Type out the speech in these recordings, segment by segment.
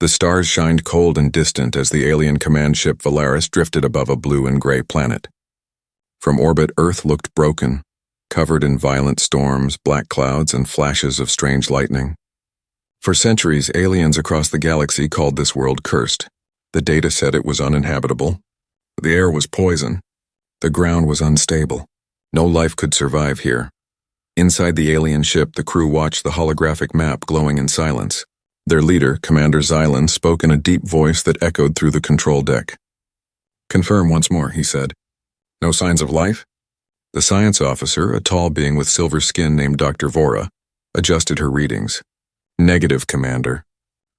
The stars shined cold and distant as the alien command ship Valaris drifted above a blue and gray planet. From orbit, Earth looked broken, covered in violent storms, black clouds, and flashes of strange lightning. For centuries, aliens across the galaxy called this world cursed. The data said it was uninhabitable. The air was poison. The ground was unstable. No life could survive here. Inside the alien ship, the crew watched the holographic map glowing in silence. Their leader, Commander Xylan, spoke in a deep voice that echoed through the control deck. "Confirm once more," he said. "No signs of life?" The science officer, a tall being with silver skin named Dr. Vora, adjusted her readings. "Negative, Commander.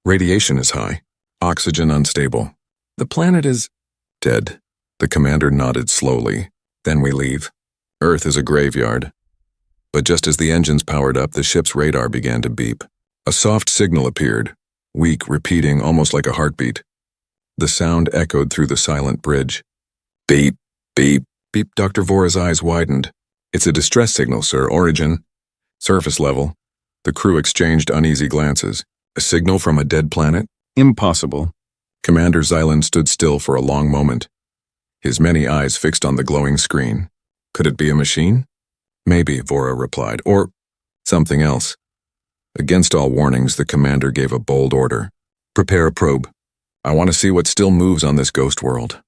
Radiation is high. Oxygen unstable. The planet is dead." The commander nodded slowly. "Then we leave. Earth is a graveyard." But just as the engines powered up, the ship's radar began to beep. A soft signal appeared, weak, repeating almost like a heartbeat. The sound echoed through the silent bridge. "Beep, beep, beep." Dr. Vora's eyes widened. "It's a distress signal, sir. Origin. Surface level." The crew exchanged uneasy glances. "A signal from a dead planet? Impossible." Commander Xylan stood still for a long moment, his many eyes fixed on the glowing screen. Could it be a machine? "Maybe," Vora replied, "or something else." Against all warnings, the commander gave a bold order. "Prepare a probe. I want to see what still moves on this ghost world."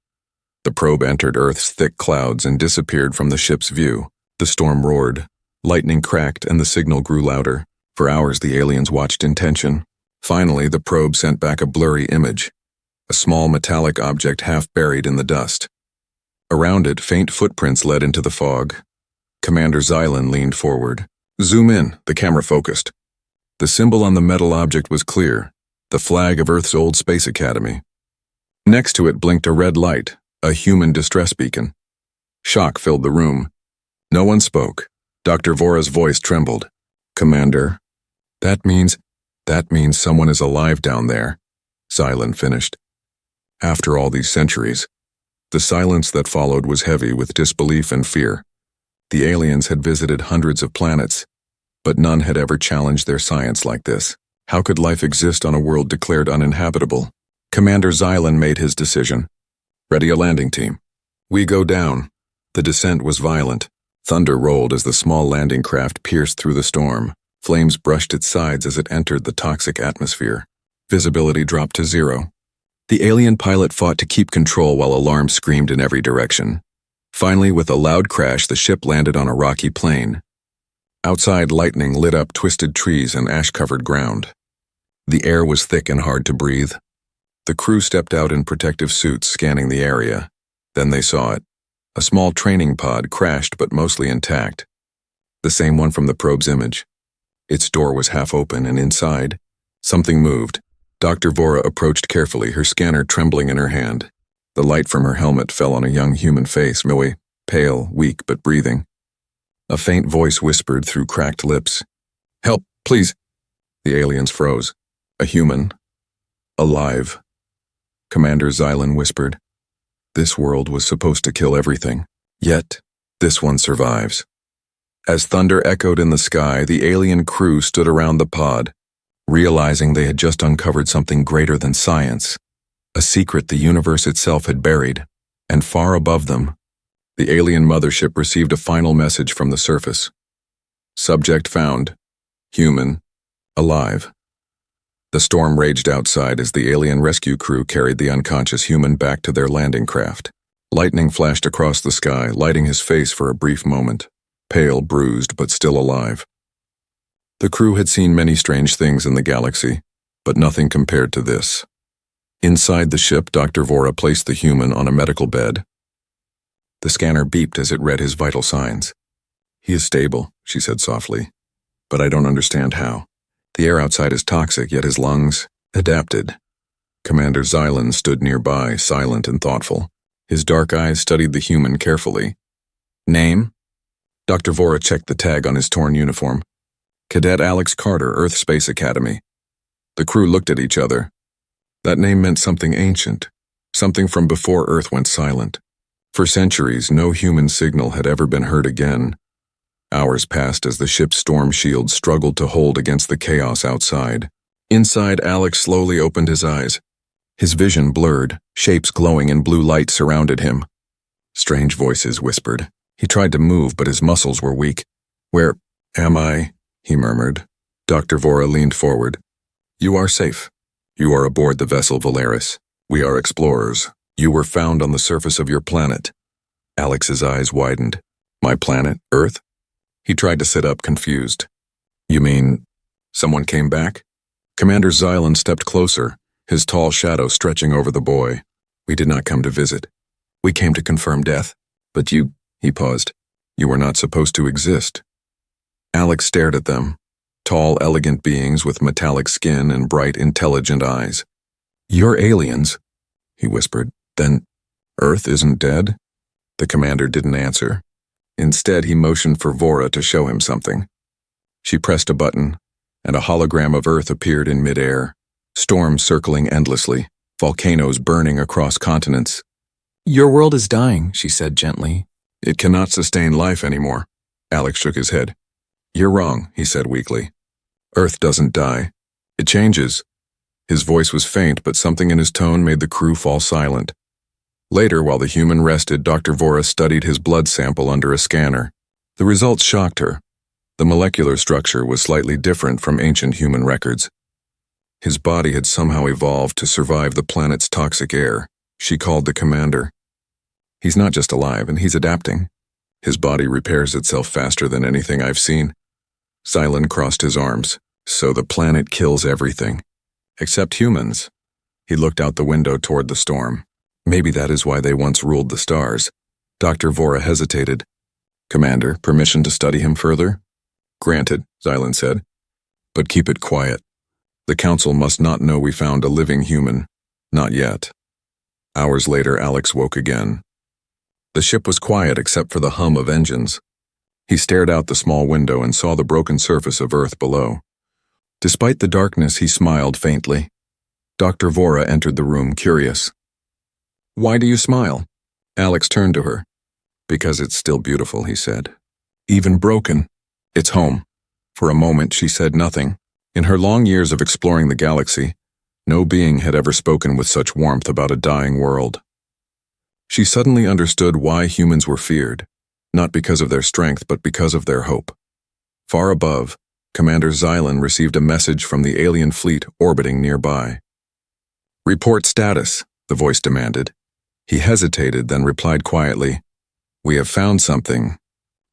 The probe entered Earth's thick clouds and disappeared from the ship's view. The storm roared, lightning cracked, and the signal grew louder. For hours, the aliens watched in tension. Finally, the probe sent back a blurry image, a small metallic object half buried in the dust. Around it, faint footprints led into the fog. Commander Xylan leaned forward. "Zoom in," the camera focused. The symbol on the metal object was clear, the flag of Earth's old space academy. Next to it blinked a red light, a human distress beacon. Shock filled the room. No one spoke. Dr. Vora's voice trembled. "Commander, that means someone is alive down there," Xylan finished. After all these centuries, the silence that followed was heavy with disbelief and fear. The aliens had visited hundreds of planets, but none had ever challenged their science like this. How could life exist on a world declared uninhabitable? Commander Xylan made his decision. "Ready a landing team. We go down." The descent was violent. Thunder rolled as the small landing craft pierced through the storm. Flames brushed its sides as it entered the toxic atmosphere. Visibility dropped to 0. The alien pilot fought to keep control while alarms screamed in every direction. Finally, with a loud crash, the ship landed on a rocky plain. Outside, lightning lit up twisted trees and ash-covered ground. The air was thick and hard to breathe. The crew stepped out in protective suits, scanning the area. Then they saw it. A small training pod crashed but mostly intact. The same one from the probe's image. Its door was half open, and inside, something moved. Dr. Vora approached carefully, her scanner trembling in her hand. The light from her helmet fell on a young human face, pale, weak, but breathing. A faint voice whispered through cracked lips. "Help, please." The aliens froze. A human. Alive. Commander Xylan whispered. "This world was supposed to kill everything. Yet, this one survives." As thunder echoed in the sky, the alien crew stood around the pod, realizing they had just uncovered something greater than science, a secret the universe itself had buried. And far above them, the alien mothership received a final message from the surface. Subject found. Human. Alive. The storm raged outside as the alien rescue crew carried the unconscious human back to their landing craft. Lightning flashed across the sky, lighting his face for a brief moment. Pale, bruised, but still alive. The crew had seen many strange things in the galaxy, but nothing compared to this. Inside the ship, Dr. Vora placed the human on a medical bed. The scanner beeped as it read his vital signs. "He is stable," she said softly, "but I don't understand how. The air outside is toxic, yet his lungs adapted." Commander Xylan stood nearby, silent and thoughtful. His dark eyes studied the human carefully. "Name?" Dr. Vora checked the tag on his torn uniform. "Cadet Alex Carter, Earth Space Academy." The crew looked at each other. That name meant something ancient, something from before Earth went silent. For centuries, no human signal had ever been heard again. Hours passed as the ship's storm shields struggled to hold against the chaos outside. Inside, Alex slowly opened his eyes. His vision blurred, shapes glowing in blue light surrounded him. Strange voices whispered. He tried to move, but his muscles were weak. "Where am I?" he murmured. Dr. Vora leaned forward. "You are safe. You are aboard the vessel Valaris. We are explorers. You were found on the surface of your planet." Alex's eyes widened. "My planet, Earth?" He tried to sit up, confused. "You mean someone came back?" Commander Xylan stepped closer, his tall shadow stretching over the boy. "We did not come to visit. We came to confirm death. But you," he paused, "you were not supposed to exist." Alex stared at them, tall, elegant beings with metallic skin and bright, intelligent eyes. "You're aliens," he whispered. "Then Earth isn't dead?" The commander didn't answer. Instead, he motioned for Vora to show him something. She pressed a button, and a hologram of Earth appeared in midair, storms circling endlessly, volcanoes burning across continents. "Your world is dying," she said gently. "It cannot sustain life anymore." Alex shook his head. "You're wrong," he said weakly. "Earth doesn't die. It changes." His voice was faint, but something in his tone made the crew fall silent. Later, while the human rested, Dr. Vora studied his blood sample under a scanner. The results shocked her. The molecular structure was slightly different from ancient human records. His body had somehow evolved to survive the planet's toxic air. She called the commander. "He's not just alive, and he's adapting. His body repairs itself faster than anything I've seen." Xylan crossed his arms. "So the planet kills everything. Except humans." He looked out the window toward the storm. "Maybe that is why they once ruled the stars." Dr. Vora hesitated. "Commander, permission to study him further?" "Granted," Xylan said. "But keep it quiet. The Council must not know we found a living human. Not yet." Hours later, Alex woke again. The ship was quiet except for the hum of engines. He stared out the small window and saw the broken surface of Earth below. Despite the darkness, he smiled faintly. Dr. Vora entered the room, curious. "Why do you smile?" Alex turned to her. "Because it's still beautiful," he said. "Even broken. It's home." For a moment, she said nothing. In her long years of exploring the galaxy, no being had ever spoken with such warmth about a dying world. She suddenly understood why humans were feared, not because of their strength, but because of their hope. Far above, Commander Xylan received a message from the alien fleet orbiting nearby. "Report status," the voice demanded. He hesitated, then replied quietly, "We have found something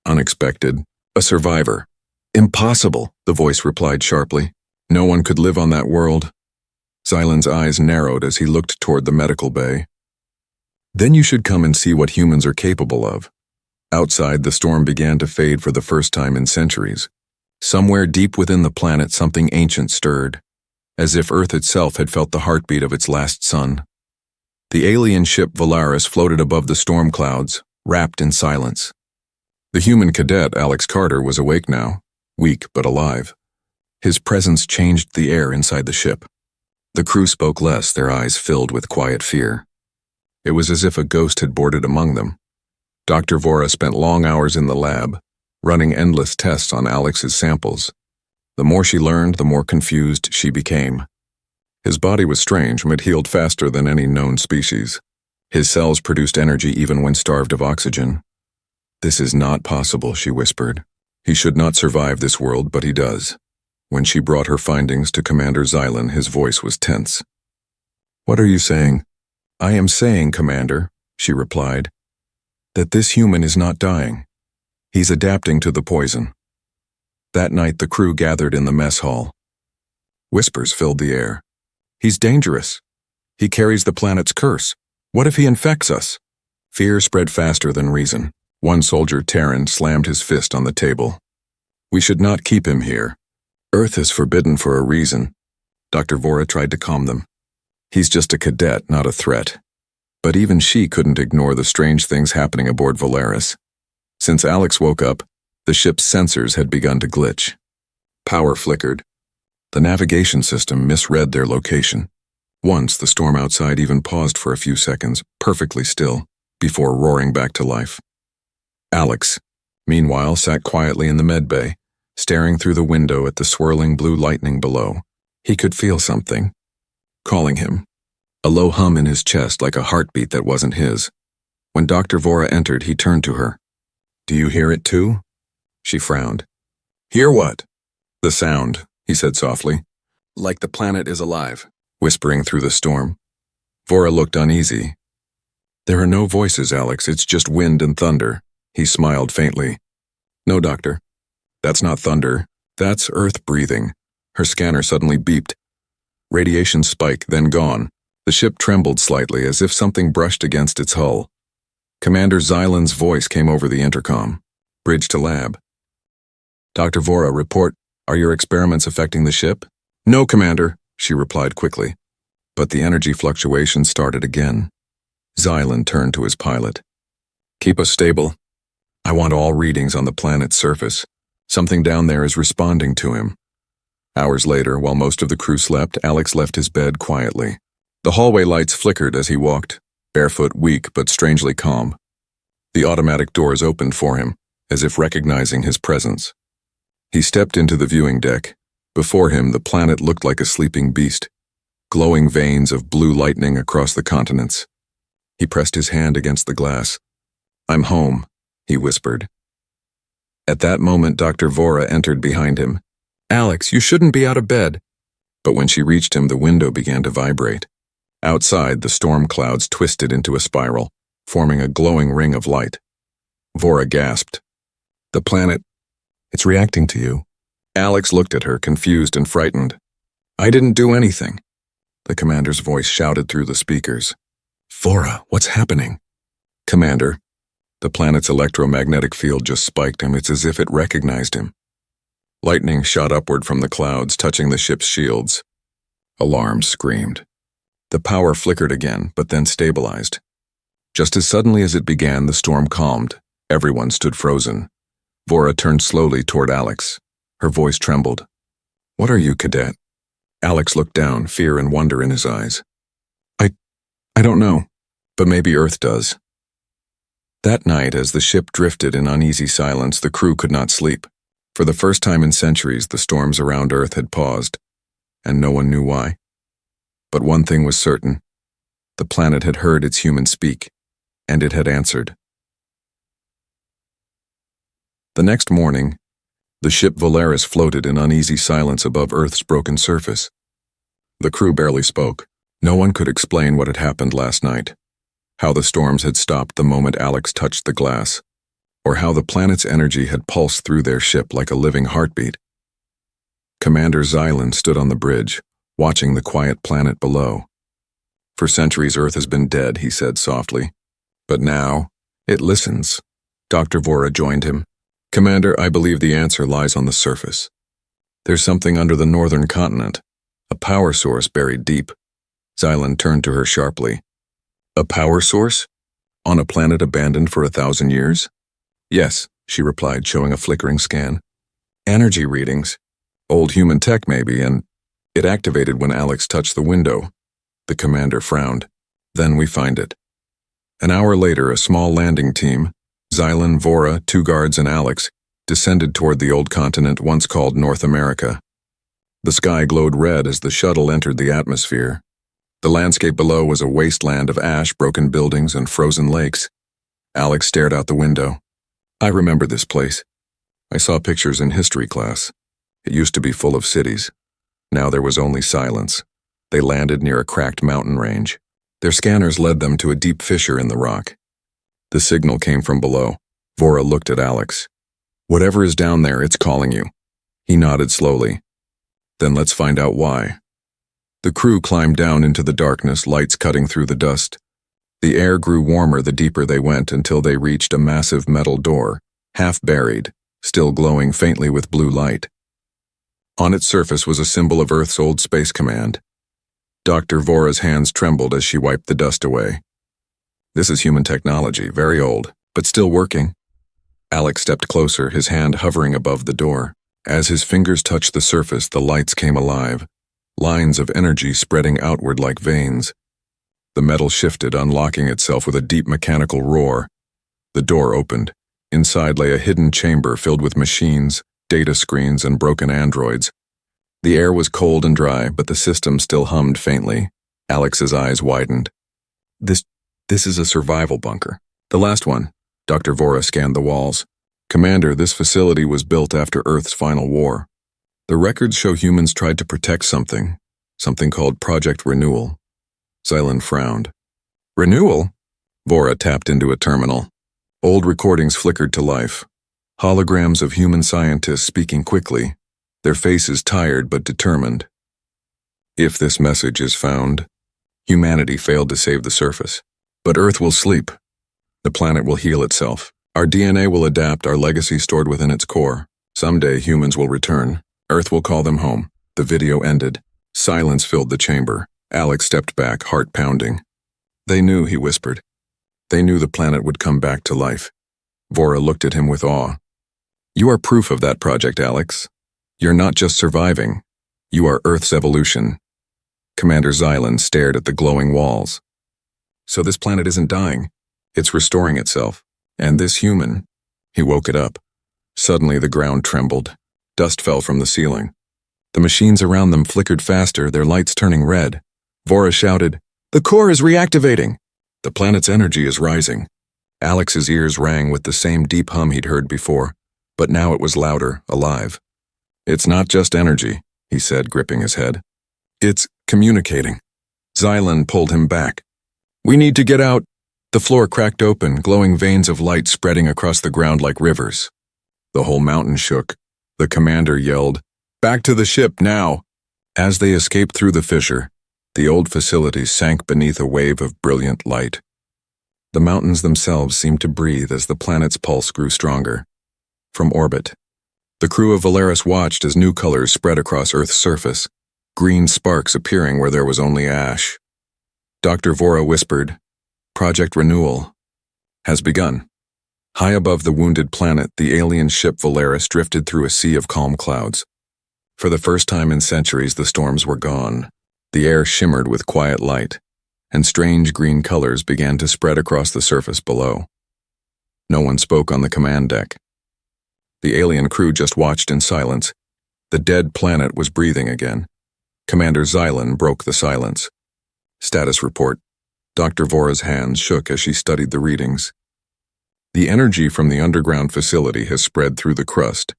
unexpected. A survivor." "Impossible," the voice replied sharply. "No one could live on that world." Xylan's eyes narrowed as he looked toward the medical bay. "Then you should come and see what humans are capable of." Outside, the storm began to fade for the first time in centuries. Somewhere deep within the planet, something ancient stirred, as if Earth itself had felt the heartbeat of its last sun. The alien ship Valaris floated above the storm clouds, wrapped in silence. The human cadet, Alex Carter, was awake now, weak but alive. His presence changed the air inside the ship. The crew spoke less, their eyes filled with quiet fear. It was as if a ghost had boarded among them. Dr. Vora spent long hours in the lab, running endless tests on Alex's samples. The more she learned, the more confused she became. His body was strange, but healed faster than any known species. His cells produced energy even when starved of oxygen. "This is not possible," she whispered. "He should not survive this world, but he does." When she brought her findings to Commander Xylan, his voice was tense. "What are you saying?" "I am saying, Commander," she replied, "that this human is not dying. He's adapting to the poison." That night, the crew gathered in the mess hall. Whispers filled the air. "He's dangerous. He carries the planet's curse. What if he infects us?" Fear spread faster than reason. One soldier, Terran, slammed his fist on the table. "We should not keep him here. Earth is forbidden for a reason." Dr. Vora tried to calm them. "He's just a cadet, not a threat." But even she couldn't ignore the strange things happening aboard Valaris. Since Alex woke up, the ship's sensors had begun to glitch. Power flickered. The navigation system misread their location. Once, the storm outside even paused for a few seconds, perfectly still, before roaring back to life. Alex, meanwhile, sat quietly in the med bay, staring through the window at the swirling blue lightning below. He could feel something, calling him. A low hum in his chest like a heartbeat that wasn't his. When Dr. Vora entered, he turned to her. "Do you hear it too?" She frowned. "Hear what?" "The sound," he said softly. "Like the planet is alive," whispering through the storm. Vora looked uneasy. "There are no voices, Alex, it's just wind and thunder." He smiled faintly. "No, Doctor. That's not thunder. That's Earth breathing." Her scanner suddenly beeped. Radiation spike, then gone. The ship trembled slightly as if something brushed against its hull. Commander Xylan's voice came over the intercom. "Bridge to lab." "Dr. Vora, report. Are your experiments affecting the ship?" "No, Commander," she replied quickly. But the energy fluctuation started again. Xylan turned to his pilot. "Keep us stable. I want all readings on the planet's surface. Something down there is responding to him." Hours later, while most of the crew slept, Alex left his bed quietly. The hallway lights flickered as he walked, barefoot, weak, but strangely calm. The automatic doors opened for him, as if recognizing his presence. He stepped into the viewing deck. Before him, the planet looked like a sleeping beast, glowing veins of blue lightning across the continents. He pressed his hand against the glass. "I'm home," he whispered. At that moment, Dr. Vora entered behind him. "Alex, you shouldn't be out of bed." But when she reached him, the window began to vibrate. Outside, the storm clouds twisted into a spiral, forming a glowing ring of light. Vora gasped. "The planet, it's reacting to you." Alex looked at her, confused and frightened. "I didn't do anything." The commander's voice shouted through the speakers. "Vora, what's happening?" "Commander, the planet's electromagnetic field just spiked him. It's as if it recognized him." Lightning shot upward from the clouds, touching the ship's shields. Alarms screamed. The power flickered again, but then stabilized. Just as suddenly as it began, the storm calmed. Everyone stood frozen. Vora turned slowly toward Alex. Her voice trembled. "What are you, Cadet?" Alex looked down, fear and wonder in his eyes. I don't know, but maybe Earth does." That night, as the ship drifted in uneasy silence, the crew could not sleep. For the first time in centuries, the storms around Earth had paused, and no one knew why. But one thing was certain. The planet had heard its human speak, and it had answered. The next morning, the ship Volaris floated in uneasy silence above Earth's broken surface. The crew barely spoke. No one could explain what had happened last night, how the storms had stopped the moment Alex touched the glass, or how the planet's energy had pulsed through their ship like a living heartbeat. Commander Xylan stood on the bridge, watching the quiet planet below. "For centuries Earth has been dead," he said softly. "But now, it listens." Dr. Vora joined him. "Commander, I believe the answer lies on the surface. There's something under the northern continent, a power source buried deep." Xylan turned to her sharply. "A power source? On a planet abandoned for 1,000 years?" "Yes," she replied, showing a flickering scan. "Energy readings. Old human tech, maybe, and it activated when Alex touched the window." The commander frowned. "Then we find it." An hour later, a small landing team, Xylan, Vora, 2 guards, and Alex, descended toward the old continent once called North America. The sky glowed red as the shuttle entered the atmosphere. The landscape below was a wasteland of ash, broken buildings, and frozen lakes. Alex stared out the window. "I remember this place. I saw pictures in history class. It used to be full of cities. Now there was only silence." They landed near a cracked mountain range. Their scanners led them to a deep fissure in the rock. The signal came from below. Vora looked at Alex. "Whatever is down there, it's calling you." He nodded slowly. "Then let's find out why." The crew climbed down into the darkness, lights cutting through the dust. The air grew warmer the deeper they went until they reached a massive metal door, half buried, still glowing faintly with blue light. On its surface was a symbol of Earth's old space command. Dr. Vora's hands trembled as she wiped the dust away. "This is human technology, very old, but still working." Alex stepped closer, his hand hovering above the door. As his fingers touched the surface, the lights came alive, lines of energy spreading outward like veins. The metal shifted, unlocking itself with a deep mechanical roar. The door opened. Inside lay a hidden chamber filled with machines, data screens, and broken androids. The air was cold and dry, but the system still hummed faintly. Alex's eyes widened. This is a survival bunker. The last one. Dr. Vora scanned the walls. Commander, this facility was built after Earth's final war. The records show humans tried to protect something called Project Renewal. Xylan frowned. Renewal? Vora tapped into a terminal. Old recordings flickered to life. Holograms of human scientists speaking quickly, their faces tired but determined. If this message is found, humanity failed to save the surface. But Earth will sleep. The planet will heal itself. Our DNA will adapt, our legacy stored within its core. Someday humans will return. Earth will call them home. The video ended. Silence filled the chamber. Alex stepped back, heart pounding. They knew, he whispered. They knew the planet would come back to life. Vora looked at him with awe. You are proof of that project, Alex. You're not just surviving. You are Earth's evolution. Commander Xylan stared at the glowing walls. So this planet isn't dying. It's restoring itself. And this human, he woke it up. Suddenly the ground trembled. Dust fell from the ceiling. The machines around them flickered faster, their lights turning red. Vora shouted, The core is reactivating! The planet's energy is rising. Alex's ears rang with the same deep hum he'd heard before, but now it was louder, alive. It's not just energy, he said, gripping his head. It's communicating. Xylan pulled him back. We need to get out. The floor cracked open, glowing veins of light spreading across the ground like rivers. The whole mountain shook. The commander yelled, Back to the ship, now! As they escaped through the fissure, the old facility sank beneath a wave of brilliant light. The mountains themselves seemed to breathe as the planet's pulse grew stronger. From orbit, the crew of Valaris watched as new colors spread across Earth's surface, green sparks appearing where there was only ash. Dr. Vora whispered, Project Renewal has begun. High above the wounded planet, the alien ship Valaris drifted through a sea of calm clouds. For the first time in centuries, the storms were gone. The air shimmered with quiet light, and strange green colors began to spread across the surface below. No one spoke on the command deck. The alien crew just watched in silence. The dead planet was breathing again. Commander Xylan broke the silence. Status report. Dr. Vora's hands shook as she studied the readings. The energy from the underground facility has spread through the crust.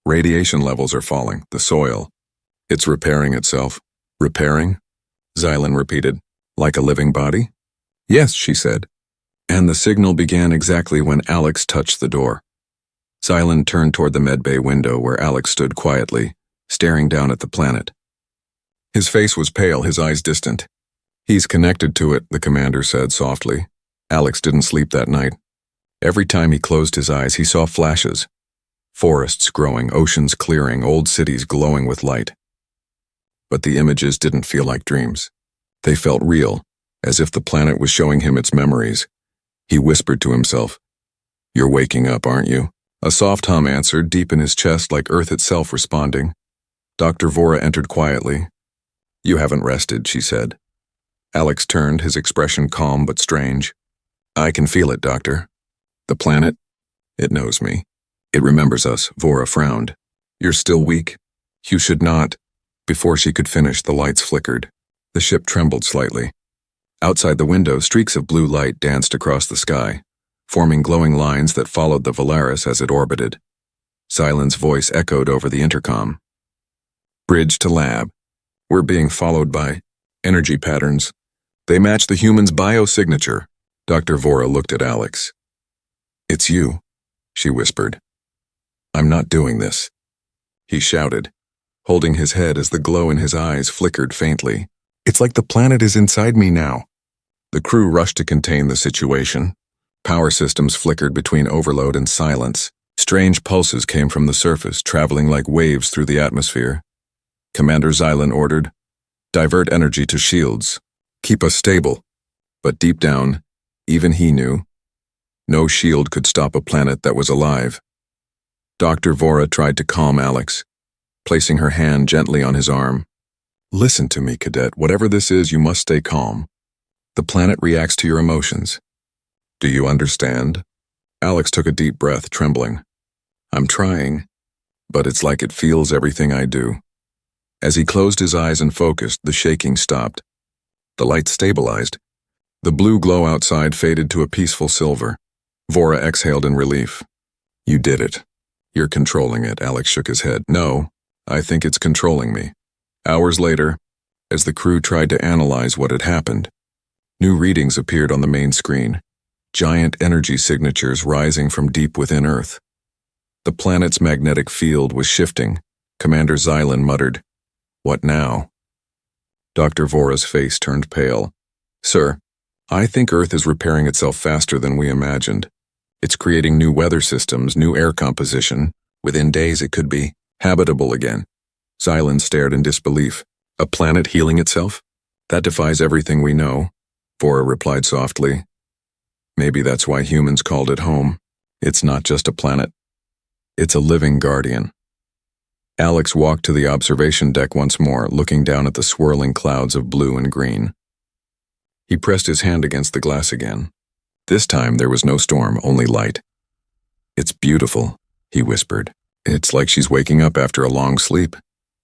Radiation levels are falling, the soil. It's repairing itself. Repairing? Xylan repeated. Like a living body? Yes, she said. And the signal began exactly when Alex touched the door. Xylan turned toward the medbay window where Alex stood quietly, staring down at the planet. His face was pale, his eyes distant. He's connected to it, the commander said softly. Alex didn't sleep that night. Every time he closed his eyes, he saw flashes. Forests growing, oceans clearing, old cities glowing with light. But the images didn't feel like dreams. They felt real, as if the planet was showing him its memories. He whispered to himself, You're waking up, aren't you? A soft hum answered, deep in his chest like Earth itself responding. Dr. Vora entered quietly. You haven't rested, she said. Alex turned, his expression calm but strange. I can feel it, Doctor. The planet? It knows me. It remembers us, Vora frowned. You're still weak? You should not. Before she could finish, the lights flickered. The ship trembled slightly. Outside the window, streaks of blue light danced across the sky, forming glowing lines that followed the Valaris as it orbited. Xylan's voice echoed over the intercom. Bridge to lab. We're being followed by energy patterns. They match the human's biosignature. Dr. Vora looked at Alex. It's you, she whispered. I'm not doing this. He shouted, holding his head as the glow in his eyes flickered faintly. It's like the planet is inside me now. The crew rushed to contain the situation. Power systems flickered between overload and silence. Strange pulses came from the surface, traveling like waves through the atmosphere. Commander Xylan ordered, Divert energy to shields. Keep us stable. But deep down, even he knew, no shield could stop a planet that was alive. Dr. Vora tried to calm Alex, placing her hand gently on his arm. Listen to me, Cadet. Whatever this is, you must stay calm. The planet reacts to your emotions. Do you understand? Alex took a deep breath, trembling. I'm trying, but it's like it feels everything I do. As he closed his eyes and focused, the shaking stopped. The light stabilized. The blue glow outside faded to a peaceful silver. Vora exhaled in relief. You did it. You're controlling it, Alex shook his head. No, I think it's controlling me. Hours later, as the crew tried to analyze what had happened, new readings appeared on the main screen, giant energy signatures rising from deep within Earth. The planet's magnetic field was shifting. Commander Xylan muttered, "What now?" Dr. Vora's face turned pale. "Sir, I think Earth is repairing itself faster than we imagined. It's creating new weather systems, new air composition. Within days it could be habitable again." Xylan stared in disbelief. "A planet healing itself? That defies everything we know," Vora replied softly. "Maybe that's why humans called it home. It's not just a planet. It's a living guardian." Alex walked to the observation deck once more, looking down at the swirling clouds of blue and green. He pressed his hand against the glass again. This time there was no storm, only light. "It's beautiful," he whispered. "It's like she's waking up after a long sleep."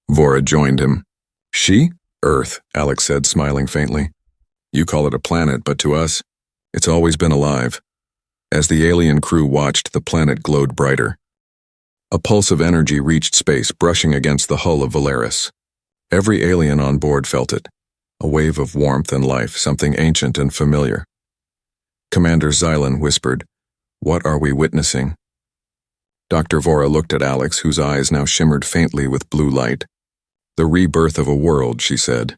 Vora joined him. "She? Earth," Alex said, smiling faintly. "You call it a planet, but to us, it's always been alive." As the alien crew watched, the planet glowed brighter. A pulse of energy reached space, brushing against the hull of Valaris. Every alien on board felt it. A wave of warmth and life, something ancient and familiar. Commander Xylan whispered, "What are we witnessing?" Dr. Vora looked at Alex, whose eyes now shimmered faintly with blue light. "The rebirth of a world," she said.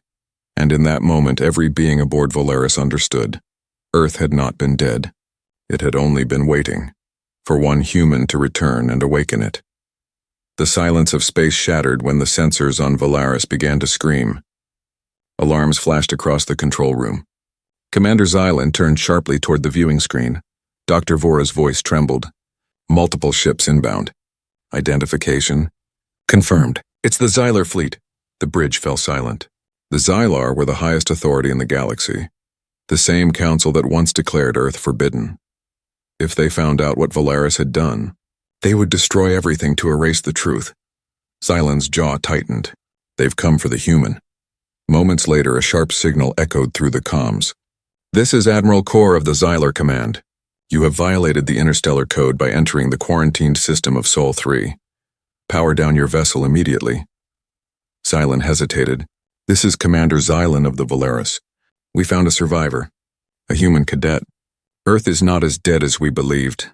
And in that moment every being aboard Valaris understood. Earth had not been dead. It had only been waiting for one human to return and awaken it. The silence of space shattered when the sensors on Valaris began to scream. Alarms flashed across the control room. Commander Xylan turned sharply toward the viewing screen. Dr. Vora's voice trembled. "Multiple ships inbound. Identification confirmed. It's the Xylar fleet." The bridge fell silent. The Xylar were the highest authority in the galaxy, the same council that once declared Earth forbidden. If they found out what Valaris had done, they would destroy everything to erase the truth. Xylan's jaw tightened. "They've come for the human." Moments later, a sharp signal echoed through the comms. "This is Admiral Kor of the Xylar Command. You have violated the interstellar code by entering the quarantined system of Sol 3. Power down your vessel immediately." Xylan hesitated. "This is Commander Xylan of the Valaris. We found a survivor, a human cadet. Earth is not as dead as we believed."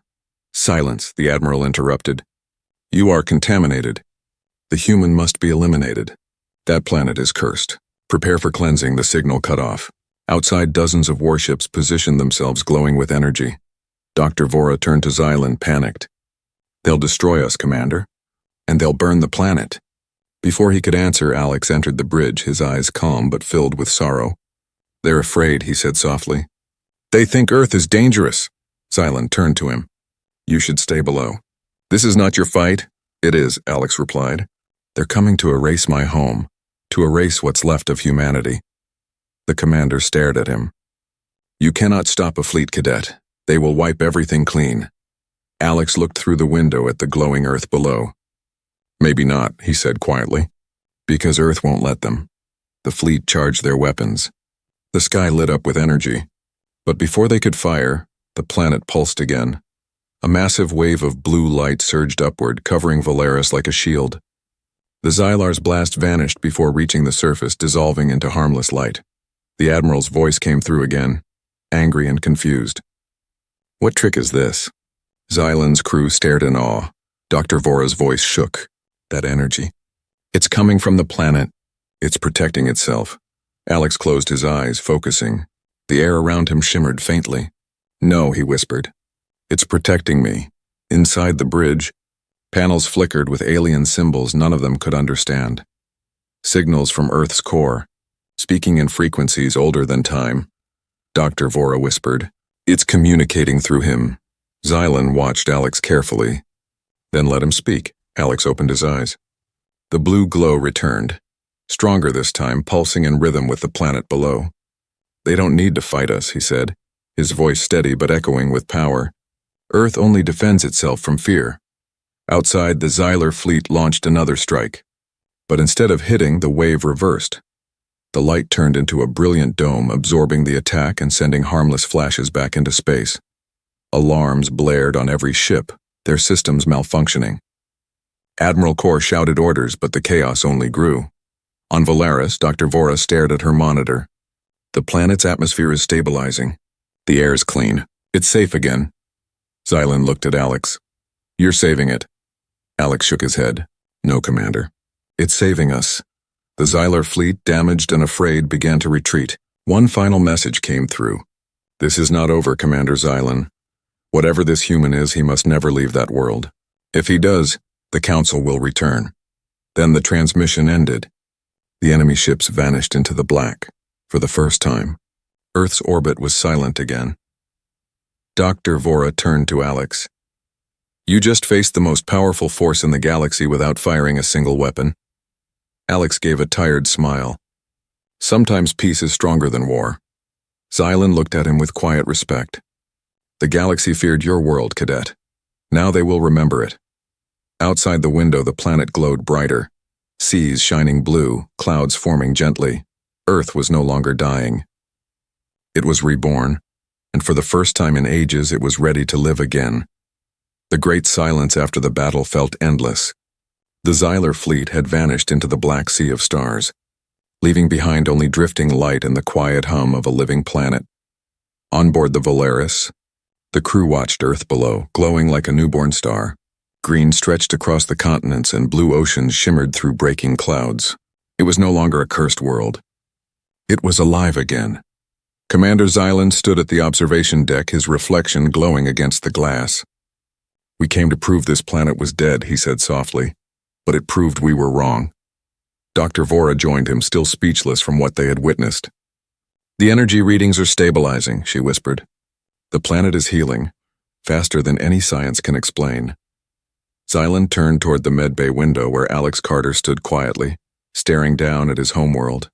"Silence," the Admiral interrupted. "You are contaminated. The human must be eliminated. That planet is cursed. Prepare for cleansing," the signal cut off. Outside, dozens of warships positioned themselves, glowing with energy. Dr. Vora turned to Xylan, panicked. "They'll destroy us, Commander. And they'll burn the planet." Before he could answer, Alex entered the bridge, his eyes calm but filled with sorrow. "They're afraid," he said softly. "They think Earth is dangerous." Xylan turned to him. "You should stay below." "This is not your fight." "It is," Alex replied. "They're coming to erase my home, to erase what's left of humanity." The commander stared at him. "You cannot stop a fleet, cadet. They will wipe everything clean." Alex looked through the window at the glowing Earth below. "Maybe not," he said quietly. "Because Earth won't let them." The fleet charged their weapons. The sky lit up with energy. But before they could fire, the planet pulsed again. A massive wave of blue light surged upward, covering Valaris like a shield. The Xylar's blast vanished before reaching the surface, dissolving into harmless light. The Admiral's voice came through again, angry and confused. "What trick is this?" Xylan's crew stared in awe. Dr. Vora's voice shook. "That energy. It's coming from the planet. It's protecting itself." Alex closed his eyes, focusing. The air around him shimmered faintly. "No," he whispered. "It's protecting me." Inside the bridge, panels flickered with alien symbols none of them could understand. Signals from Earth's core, speaking in frequencies older than time. Dr. Vora whispered, "It's communicating through him." Xylan watched Alex carefully, then let him speak. Alex opened his eyes. The blue glow returned, stronger this time, pulsing in rhythm with the planet below. "They don't need to fight us," he said, his voice steady but echoing with power. "Earth only defends itself from fear." Outside, the Xylar fleet launched another strike. But instead of hitting, the wave reversed. The light turned into a brilliant dome, absorbing the attack and sending harmless flashes back into space. Alarms blared on every ship, their systems malfunctioning. Admiral Kor shouted orders, but the chaos only grew. On Valaris, Dr. Vora stared at her monitor. The planet's atmosphere is stabilizing. The air's clean. It's safe again. Xylan looked at Alex. You're saving it. Alex shook his head. No, Commander. It's saving us. The Xylar fleet, damaged and afraid, began to retreat. One final message came through. This is not over, Commander Xylan. Whatever this human is, he must never leave that world. If he does, the Council will return. Then the transmission ended. The enemy ships vanished into the black. For the first time, Earth's orbit was silent again. Dr. Vora turned to Alex. You just faced the most powerful force in the galaxy without firing a single weapon. Alex gave a tired smile. Sometimes peace is stronger than war. Xylan looked at him with quiet respect. The galaxy feared your world, Cadet. Now they will remember it. Outside the window, the planet glowed brighter. Seas shining blue, clouds forming gently. Earth was no longer dying. It was reborn, and for the first time in ages, it was ready to live again. The great silence after the battle felt endless. The Xylar fleet had vanished into the black sea of stars, leaving behind only drifting light and the quiet hum of a living planet. On board the Valaris, the crew watched Earth below, glowing like a newborn star. Green stretched across the continents and blue oceans shimmered through breaking clouds. It was no longer a cursed world. It was alive again. Commander Xylan stood at the observation deck, his reflection glowing against the glass. We came to prove this planet was dead, he said softly, but it proved we were wrong. Dr. Vora joined him, still speechless from what they had witnessed. The energy readings are stabilizing, she whispered. The planet is healing, faster than any science can explain. Xylan turned toward the medbay window where Alex Carter stood quietly, staring down at his homeworld.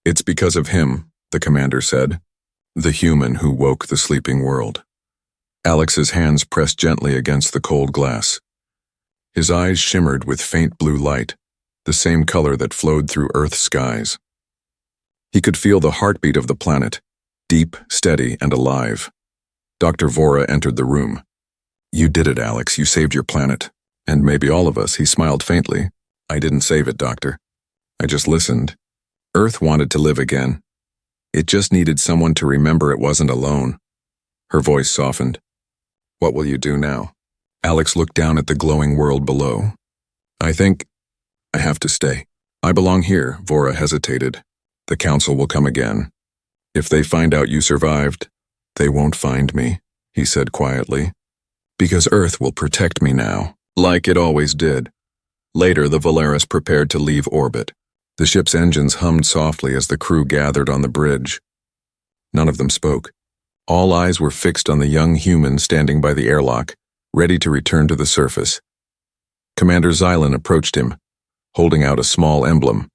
It's because of him, the commander said, the human who woke the sleeping world. Alex's hands pressed gently against the cold glass. His eyes shimmered with faint blue light, the same color that flowed through Earth's skies. He could feel the heartbeat of the planet, deep, steady, and alive. Dr. Vora entered the room. You did it, Alex. You saved your planet. And maybe all of us, he smiled faintly. I didn't save it, Doctor. I just listened. Earth wanted to live again. It just needed someone to remember it wasn't alone. Her voice softened. What will you do now? Alex looked down at the glowing world below. I think I have to stay. I belong here, Vora hesitated. The Council will come again. If they find out you survived, they won't find me, he said quietly. Because Earth will protect me now, like it always did. Later, the Valaris prepared to leave orbit. The ship's engines hummed softly as the crew gathered on the bridge. None of them spoke. All eyes were fixed on the young human standing by the airlock, ready to return to the surface. Commander Xylan approached him, holding out a small emblem,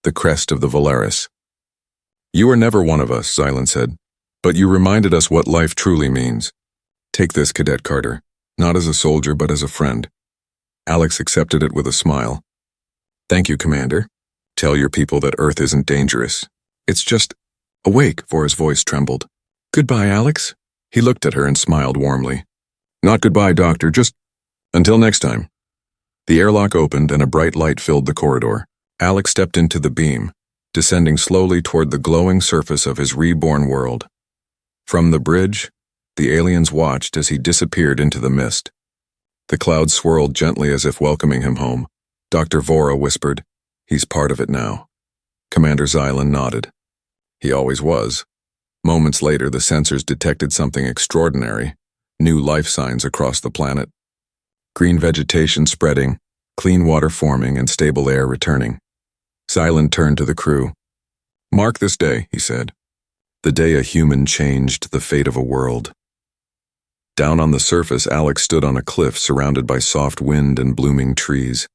the crest of the Valaris. You were never one of us, Xylan said, but you reminded us what life truly means. Take this, Cadet Carter, not as a soldier but as a friend. Alex accepted it with a smile. Thank you, Commander. Tell your people that Earth isn't dangerous. It's just... Awake, Vora's voice trembled. Goodbye, Alex. He looked at her and smiled warmly. Not goodbye, Doctor, just... Until next time. The airlock opened and a bright light filled the corridor. Alex stepped into the beam, descending slowly toward the glowing surface of his reborn world. From the bridge, the aliens watched as he disappeared into the mist. The clouds swirled gently as if welcoming him home. Dr. Vora whispered, He's part of it now. Commander Xylan nodded. He always was. Moments later, the sensors detected something extraordinary, new life signs across the planet. Green vegetation spreading, clean water forming, and stable air returning. Xylan turned to the crew. Mark this day, he said. The day a human changed the fate of a world. Down on the surface, Alex stood on a cliff surrounded by soft wind and blooming trees.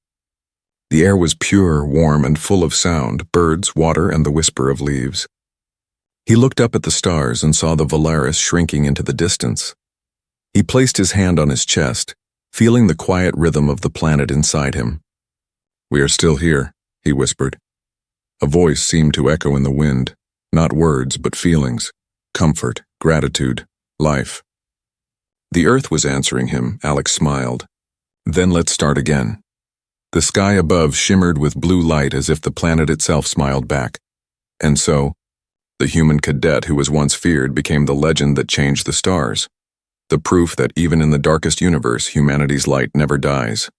The air was pure, warm, and full of sound, birds, water, and the whisper of leaves. He looked up at the stars and saw the Valaris shrinking into the distance. He placed his hand on his chest, feeling the quiet rhythm of the planet inside him. "We are still here," he whispered. A voice seemed to echo in the wind, not words but feelings, comfort, gratitude, life. The Earth was answering him, Alex smiled. "Then let's start again." The sky above shimmered with blue light as if the planet itself smiled back. And so, the human cadet who was once feared became the legend that changed the stars. The proof that even in the darkest universe, humanity's light never dies.